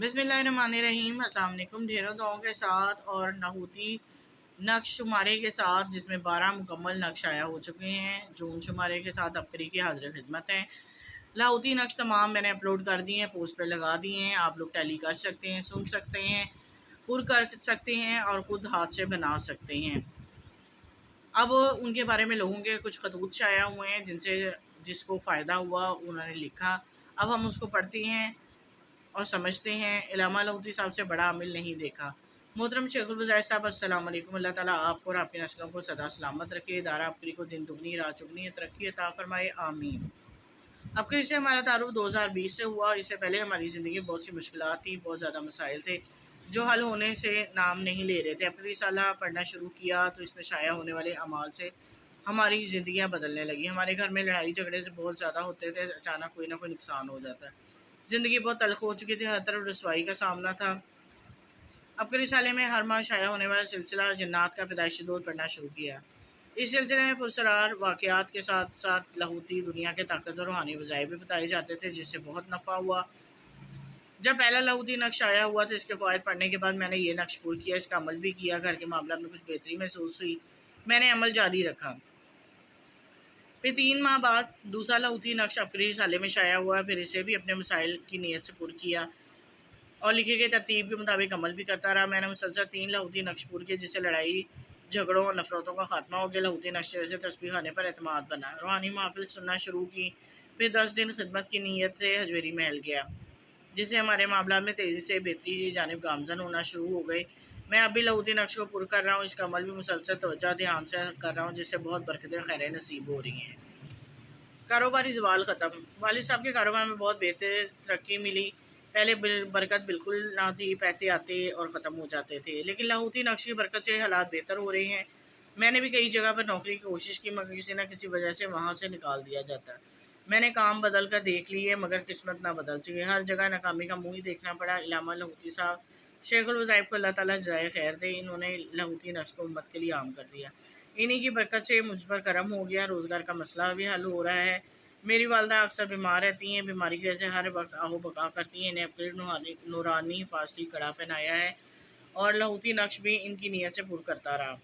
बिस्मिल्लाहिर्रहमानिर्रहीम। अस्सलाम वालेकुम। ढेरों दुआओं के साथ और लाहौती नक्श शुमारे के साथ, जिसमें 12 मुकम्मल नक्श आया हो चुके हैं, जून शुमारे के साथ अबकरी की हाजिर खिदमत है। लाहौती नक्श तमाम मैंने अपलोड कर दिए हैं, पोस्ट पे लगा दिए हैं। आप लोग टैली कर सकते हैं, सुन सकते हैं, पुर कर सकते हैं और ख़ुद हाथ से बना सकते हैं। अब उनके बारे में लोगों के कुछ खतूत शाया हुए हैं, जिनसे जिसको फ़ायदा हुआ उन्होंने लिखा। अब हम उसको पढ़ते हैं और समझते हैं। इलामा लाहौती साहब से बड़ा अमिल नहीं देखा। मोहतरम शेखुल बज़ाज़ साहब, अस्सलाम वालेकुम। अल्लाह ताला आपको और आपकी नस्लों को सदा सलामत रखे। दारा आपकी को दिन दुगनी रात चुगनी तरक्की अता फरमाए, आमीन। अब से हमारा तारुफ 2020 से हुआ। इससे पहले हमारी ज़िंदगी में बहुत सी मुश्किलात थी, बहुत ज़्यादा मसाइल थे जो हल होने से नाम नहीं ले रहे थे। अपनी साला पढ़ना शुरू किया तो इसमें शाया होने वाले अमाल से हमारी ज़िंदगियाँ बदलने लगी। हमारे घर में लड़ाई झगड़े से बहुत ज़्यादा होते थे, अचानक कोई ना कोई नुकसान हो जाता है। ज़िंदगी बहुत तल्ख हो चुकी थी, हर तरफ रसवाई का सामना था। अब के रिसाले में हर माह शाया होने वाला सिलसिला जन्नात का पैदाइशी दौर पढ़ना शुरू किया। इस सिलसिले में पुरसरार वाक़यात के साथ साथ लाहौती दुनिया के ताकतवर रूहानी वज़ाइफ भी बताए जाते थे, जिससे बहुत नफ़ा हुआ। जब पहला लाहौती नक्श आया हुआ तो इसके फ़वाइद पढ़ने के बाद मैंने ये नक्श पूरा किया, इसका अमल भी किया। घर के मामला में कुछ बेहतरी महसूस हुई, मैंने अमल जारी रखा। फिर 3 माह बाद दूसरा लाहौती नक्श अबकरी रिसाले में शाया हुआ। फिर इसे भी अपने मसाइल की नीयत से पूरा किया और लिखी गई तरतीब के मुताबिक अमल भी करता रहा। मैंने मुसलसल 3 लाहौती नक्श पूरे किए, जिससे लड़ाई झगड़ों और नफ़रतों का खात्मा हो गया। लाहौती नक्श से तस्बीह खाने पर एतमाद बना, रूहानी महफिल सुनना शुरू की। फिर 10 दिन खिदमत की नीयत से हजवेरी महल गया, जिससे हमारे मामला में तेज़ी से बेहतरी की जानिब गामजन होना शुरू हो गए। मैं अभी लाहौती नक्श को पूरा कर रहा हूँ, इसका अमल भी मुसलसल तवज्जो ध्यान से कर रहा हूँ, जिससे बहुत बरकतें खैरें नसीब हो रही हैं। कारोबारी ज़वाल ख़त्म। वालिद साहब के कारोबार में बहुत बेहतर तरक्की मिली। पहले बरकत बिल्कुल ना थी, पैसे आते और ख़त्म हो जाते थे, लेकिन लाहौती नक्श की बरकत से हालात बेहतर हो रहे हैं। मैंने भी कई जगह पर नौकरी की कोशिश की, मगर किसी न किसी वजह से वहाँ से निकाल दिया जाता है। मैंने काम बदल कर देख लिए, मगर किस्मत ना बदल सकी। हर जगह नाकामी का मुँह ही देखना पड़ा। इलामा लाहौती साहब शेखुल वज़ाइफ को अल्लाह ताला जज़ाए खैर दे, इन्होंने लाहौती नक्श को उम्मत के लिए आम कर दिया। इन्हीं की बरकत से मुझ पर करम हो गया, रोज़गार का मसला भी हल हो रहा है। मेरी वालदा अक्सर बीमार रहती हैं, बीमारी की वजह से हर वक्त आहो बका करती हैं। इन्हें अपनी नूरानी हिफाजती कड़ा पहनाया है और लाहौती नक्श भी इनकी नीयत से पूरा करता रहा।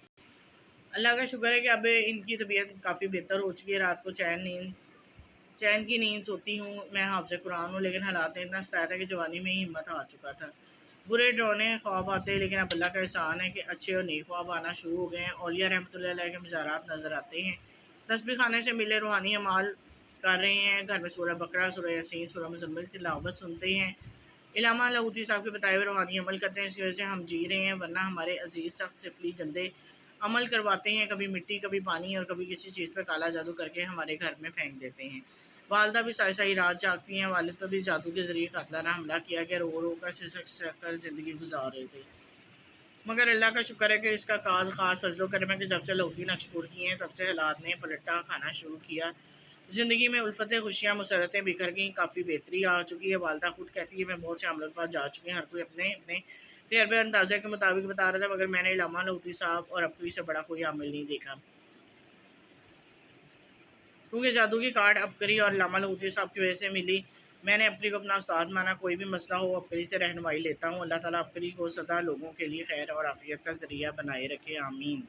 अल्लाह का शुक्र है कि अब इनकी तबीयत काफ़ी बेहतर हो चुकी है। रात को चैन की नींद सोती हूँ। मैं हाफ़िज़ कुरान हूँ, लेकिन हालात ने इतना सताया था कि जवानी में ही हिम्मत आ चुका था। बुरे डरौने ख्वाब आते हैं, लेकिन अब अल्लाह का एहसान है कि अच्छे और नेक ख्वाब आना शुरू हो गए हैं। औलिया रहमतुल्लाह अलैह के मज़ारात नज़र आते हैं। तस्बीह खाने से मिले रूहानी अमाल कर रहे हैं। घर में सूरह बकरा, सूरह यासीन, सूरह मुज़म्मिल की तिलावत सुनते हैं। इलामा लाहौती साहब के बताए हुए रूहानी अमल करते हैं, इसकी वजह से हम जी रहे हैं, वरना हमारे अजीज़ सख्त सिफली गंदे अमल करवाते हैं। कभी मिट्टी, कभी पानी और कभी किसी चीज़ पर काला जादू करके हमारे घर में फेंक देते हैं। वालदा भी सारी सारी रात जागती हैं। वालिद पर भी जादू के ज़रिए कातलाना हमला किया गया। रो रो कर सिसक कर ज़िंदगी गुजार रहे थे, मगर अल्लाह का शुक्र है कि इसका ख़ास फजलो करम है कि जब से लाहौती नक्श पूरे किए हैं, तब से हालात ने पलटा खाना शुरू किया। ज़िंदगी में उल्फतें, खुशियाँ, मुसरतें बिखर गईं, काफ़ी बेहतरी आ चुकी है। वालदा खुद कहती है, मैं बहुत से अमलों के पास जा चुकी हूँ, हर कोई अपने अपने तजर्बे अंदाज़े के मुताबिक बता रहा था, मगर मैंने इलामा लाहौती साहब और अबकरी से बड़ा कोई अमल नहीं देखा, क्योंकि जादू की कार्ड अबकरी और इलामा लाहौती साहब की वजह से मिली। मैंने अबकरी को अपना उस्ताद माना। कोई भी मसला हो, अबकरी से रहनुमाई लेता हूँ। अल्लाह ताला अबकरी को सदा लोगों के लिए खैर और आफियत का ज़रिया बनाए रखे, आमीन।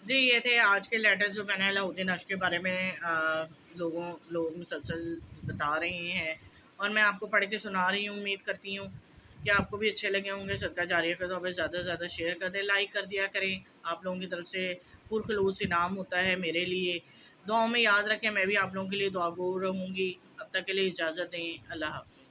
जी, ये थे आज के लेटर्स जो मैंने लाहौती नक्श के बारे में लोग मुसलसल बता रहे हैं और मैं आपको पढ़ के सुना रही हूँ। उम्मीद करती हूँ कि आपको भी अच्छे लगे होंगे। सदका जारिया का तो हमें ज़्यादा से ज़्यादा शेयर कर दें, लाइक कर दिया करें। आप लोगों की तरफ से पुरखलूस इनाम होता है मेरे लिए। दुआओं में याद रखें, मैं भी आप लोगों के लिए दुआगो रहूँगी। अब तक के लिए इजाज़त दें। अल्लाह हाफ़िज़।